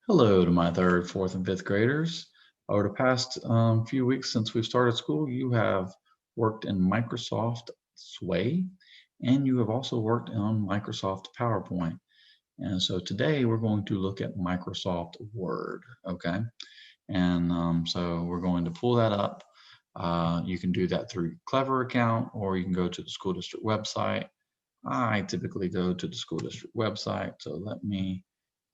Hello to my third, fourth, and fifth graders. Over the past few weeks since we've started school, you have worked in Microsoft Sway, and you have also worked on Microsoft PowerPoint. And so today we're going to look at Microsoft Word, okay? And so we're going to pull that up. You can do that through Clever account, or you can go to the school district website. I typically go to the school district website, so let me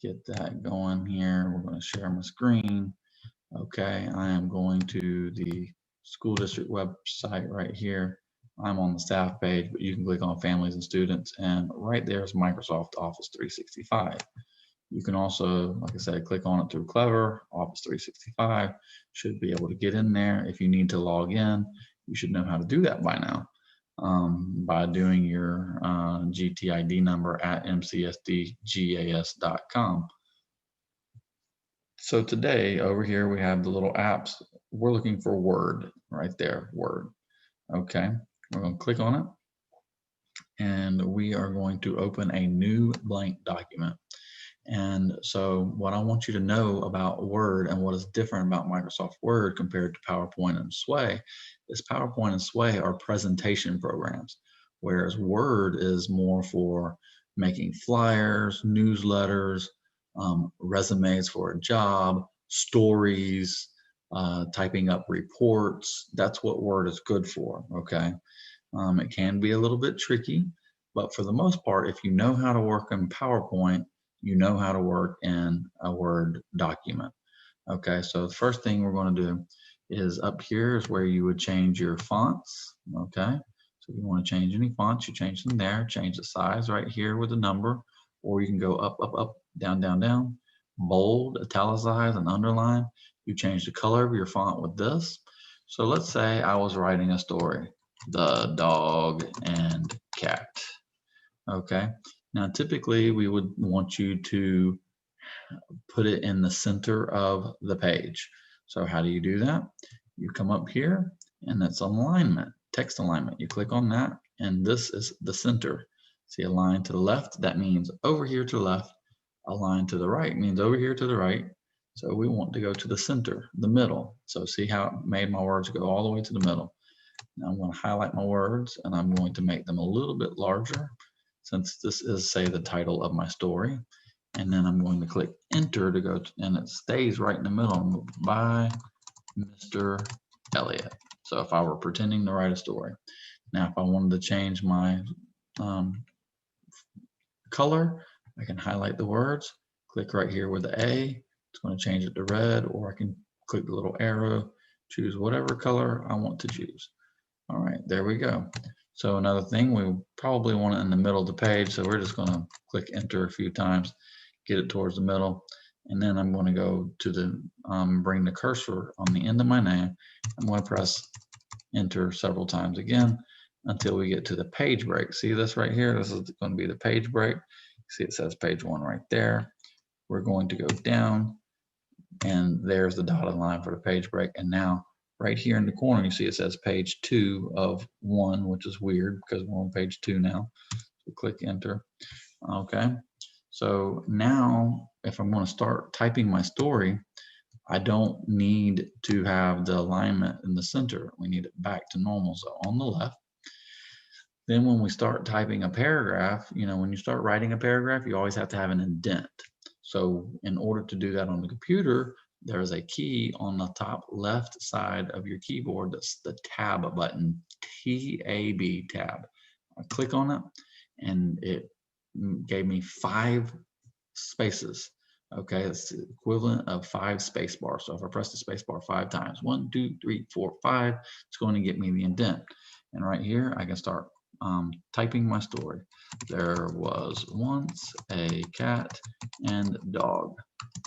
get that going here. We're going to share my screen. Okay, I am going to the school district website right here. I'm on the staff page, but you can click on families and students, and right there is Microsoft Office 365. You can also, like I said, click on it through Clever. Office 365 should be able to get in there. If you need to log in, you should know how to do that by now, by doing your GTID number at mcsdgas.com. So today over here we have the little apps. We're looking for Word right there, Word. Okay, we're going to click on it and we are going to open a new blank document. And so what I want you to know about Word and what is different about Microsoft Word compared to PowerPoint and Sway is PowerPoint and Sway are presentation programs, whereas Word is more for making flyers, newsletters, resumes for a job, stories, typing up reports. That's what Word is good for, okay? It can be a little bit tricky, but for the most part, if you know how to work in PowerPoint, you know how to work in a Word document. Okay, so the first thing we're going to do is up here is where you would change your fonts. Okay, so if you want to change any fonts, you change them there. Change the size right here with a number, or you can go up, up, up, down, down, down, bold, italicize, and underline. You change the color of your font with this. So let's say I was writing a story, The Dog and Cat. Okay, now typically we would want you to put it in the center of the page. So how do you do that? You come up here and it's alignment, text alignment. You click on that and this is the center. See, a line to the left, that means over here to the left. A line to the right means over here to the right. So we want to go to the center, the middle. So see how it made my words go all the way to the middle. Now I'm going to highlight my words and I'm going to make them a little bit larger since this is, say, the title of my story. And then I'm going to click enter to go to, and it stays right in the middle by Mr. Elliott. So if I were pretending to write a story. Now, if I wanted to change my color, I can highlight the words, click right here with the A. It's going to change it to red, or I can click the little arrow, choose whatever color I want to choose. All right, there we go. So another thing, we probably want it in the middle of the page, so we're just going to click enter a few times, get it towards the middle, and then I'm going to go to the bring the cursor on the end of my name. I'm going to press enter several times again until we get to the page break. See this right here? This is going to be the page break. See, it says page 1 right there. We're going to go down, and there's the dotted line for the page break. And now right here in the corner, you see it says page 2 of 1, which is weird because we're on page 2 now. So click enter. Okay. So now if I'm going to start typing my story, I don't need to have the alignment in the center. We need it back to normal. So on the left. Then when we start typing a paragraph, you know, when you start writing a paragraph, you always have to have an indent. So in order to do that on the computer, there is a key on the top left side of your keyboard. That's the tab button, T-A-B, tab. I click on it and it gave me 5 spaces. Okay, it's the equivalent of 5 space bars. So if I press the space bar 5 times, 1, 2, 3, 4, 5, it's going to get me the indent. And right here, I can start typing my story. There was once a cat and dog.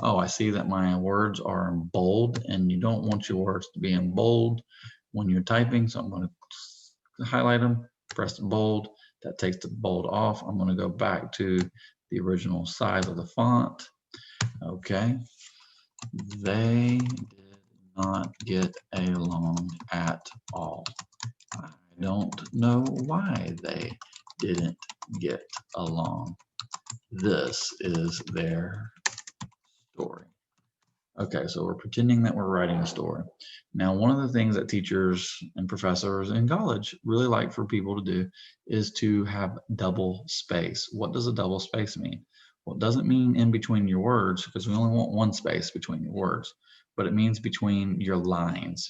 Oh, I see that my words are in bold, and you don't want your words to be in bold when you're typing. So I'm going to highlight them, press bold. That takes the bold off. I'm going to go back to the original size of the font. Okay. They did not get along at all. I don't know why they didn't get along. This is their story. Okay, so we're pretending that we're writing a story. Now, one of the things that teachers and professors in college really like for people to do is to have double space. What does a double space mean? Well, it doesn't mean in between your words because we only want one space between your words, but it means between your lines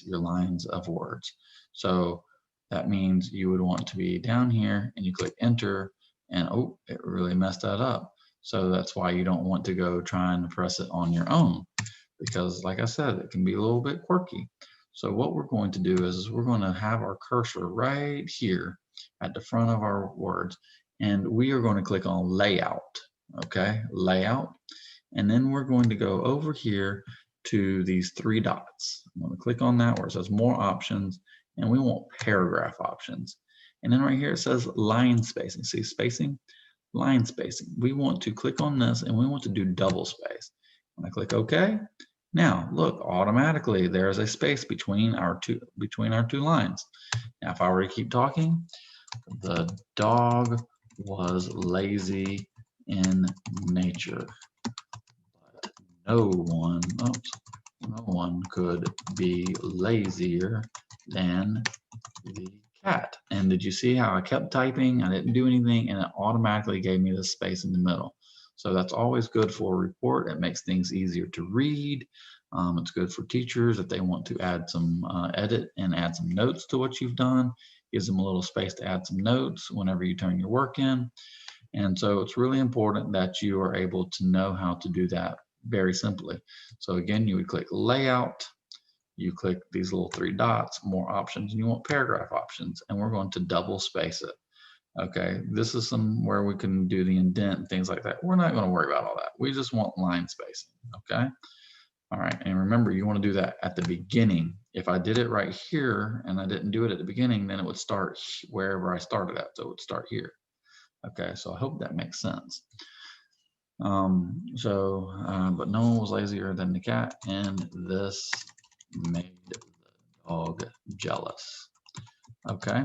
of words. So that means you would want to be down here and you click enter and oh, it really messed that up. So that's why you don't want to go try and press it on your own because like I said, it can be a little bit quirky. So what we're going to do is we're going to have our cursor right here at the front of our words, and we are going to click on layout, okay, layout. And then we're going to go over here to these three dots. I'm going to click on that where it says more options, and we want paragraph options. And then right here it says line spacing. See spacing? Line spacing. We want to click on this and we want to do double space. When I click OK, now look, automatically there is a space between our two lines. Now if I were to keep talking, the dog was lazy in nature, but no one could be lazier than the cat. And did you see how I kept typing? I didn't do anything and it automatically gave me the space in the middle. So that's always good for a report. It makes things easier to read. It's good for teachers if they want to add some edit and add some notes to what you've done. Gives them a little space to add some notes whenever you turn your work in. And so it's really important that you are able to know how to do that very simply. So again, you would click layout, you click these little three dots, more options, and you want paragraph options, and we're going to double space it. Okay, this is where we can do the indent and things like that. We're not going to worry about all that. We just want line spacing. Okay, all right, and remember you want to do that at the beginning. If I did it right here and I didn't do it at the beginning, then it would start wherever I started at, so it would start here. Okay, so I hope that makes sense. But no one was lazier than the cat, and this made the dog jealous. Okay,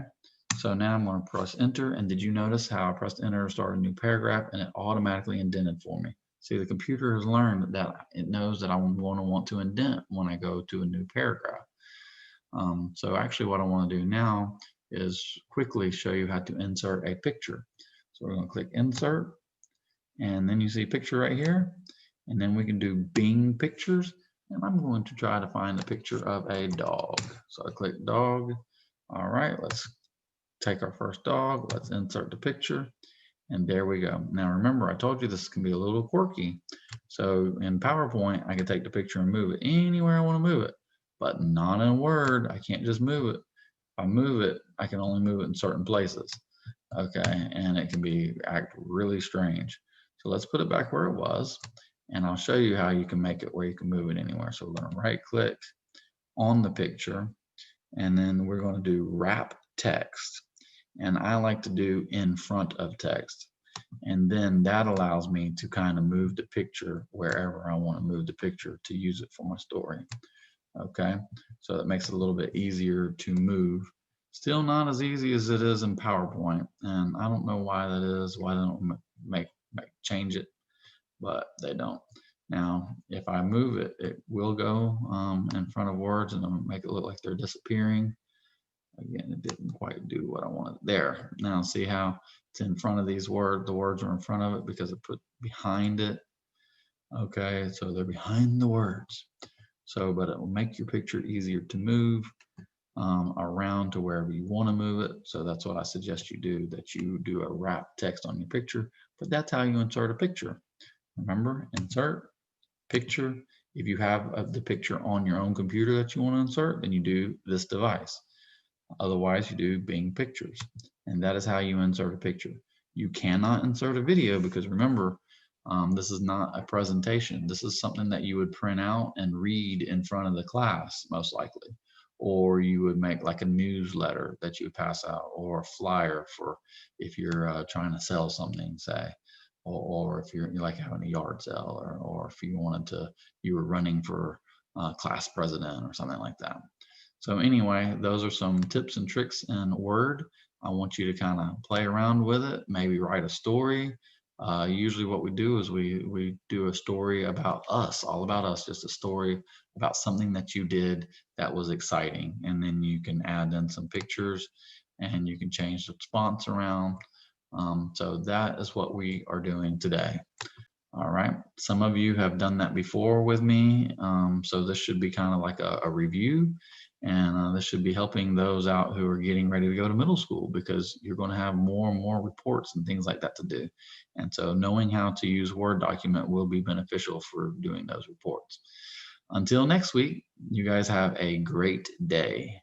so now I'm going to press enter, and did you notice how I pressed enter to start a new paragraph and it automatically indented for me? See, the computer has learned that it knows that I'm going to want to indent when I go to a new paragraph. So actually what I want to do now is quickly show you how to insert a picture. So we're going to click insert, and then you see picture right here, and then we can do Bing pictures, and I'm going to try to find a picture of a dog. So I click dog. All right, let's take our first dog, let's insert the picture, and there we go. Now remember, I told you this can be a little quirky. So in PowerPoint, I can take the picture and move it anywhere I want to move it, but not in Word. I can't just move it. If I move it, I can only move it in certain places. Okay, and it can act really strange. So let's put it back where it was, and I'll show you how you can make it where you can move it anywhere. So we're going to right click on the picture, and then we're going to do wrap text. And I like to do in front of text. And then that allows me to kind of move the picture wherever I want to move the picture to use it for my story. Okay, so that makes it a little bit easier to move. Still not as easy as it is in PowerPoint, and I don't know why that is, why they don't change it, but they don't. Now, if I move it, it will go in front of words and it'll make it look like they're disappearing. Again, it didn't quite do what I wanted there. Now see how it's in front of these words, the words are in front of it because it put behind it. Okay, so they're behind the words. So, but it will make your picture easier to move around to wherever you want to move it. So that's what I suggest you do, that you do a wrap text on your picture, but that's how you insert a picture. Remember, insert, picture. If you have the picture on your own computer that you want to insert, then you do this device. Otherwise, you do Bing pictures. And that is how you insert a picture. You cannot insert a video because remember, this is not a presentation. This is something that you would print out and read in front of the class, most likely. Or you would make like a newsletter that you would pass out, or a flyer for if you're trying to sell something, say, or if you're like having a yard sale, or if you wanted to, you were running for class president or something like that. So anyway, those are some tips and tricks in Word. I want you to kind of play around with it, maybe write a story, Usually what we do is we do a story about us, all about us, just a story about something that you did that was exciting. And then you can add in some pictures and you can change the fonts around. So that is what we are doing today. All right. Some of you have done that before with me. So this should be kind of like a review. And this should be helping those out who are getting ready to go to middle school, because you're going to have more and more reports and things like that to do. And so knowing how to use Word document will be beneficial for doing those reports. Until next week, you guys have a great day.